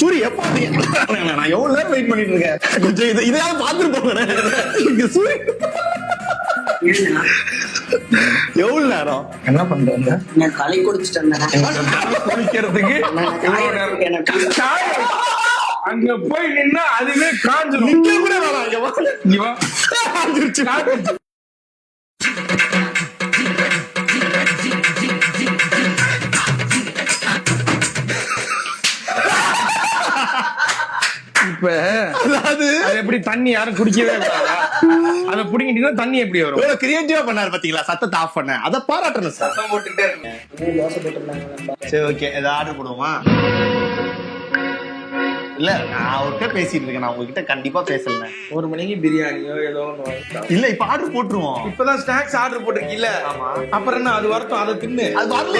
சூரி எப்ப நான் எவ்வளவு நேரம் வெயிட் பண்ணிட்டு இருக்கேன். கொஞ்சம் இதையாவது பாத்துட்டு போங்க. சூரி எவ்வளவு நேரம் என்ன பண்றாங்க? நான் களை குடிச்சிட்டேன் குடிக்கிறதுக்கு அங்க போய் நின்னா அதுவே காஞ்சிரும். நிக்க கூட வேணாம். காஞ்சிருச்சு. இப்ப அதாவது அது எப்படி தண்ணி யாரும் குடிக்கவே கூடாதா? அதை புடிங்கிட்டீங்கன்னா தண்ணி எப்படி வரும்? எவ்வளவு கிரியேட்டிவா பண்ணாரு பாத்தீங்களா? சத்தத்தை ஆஃப் பண்ண அதை பாராட்டணும் சார். போட்டுட்டே இருக்கேன். தோசை போட்டுருந்தாங்க. சரி ஓகே, ஏதாவது ஆர்டர் போடுவோமா? இல்ல நான் அவர்கிட்ட பேசிட்டு இருக்கேன். நான் உங்ககிட்ட கண்டிப்பா பேசல. 1 மணிக்கு பிரியாணியோ ஏதோ ஒண்ணு வாங்கிக்கலாம். இல்ல இப்ப ஆர்டர் போட்டுருவோம். இப்பதான் ஸ்நாக்ஸ் ஆர்டர் போட்டிருக்கீல்ல? ஆமா. அப்புறம் என்ன அது வரட்டும், அதை தின்னு. அது வரல.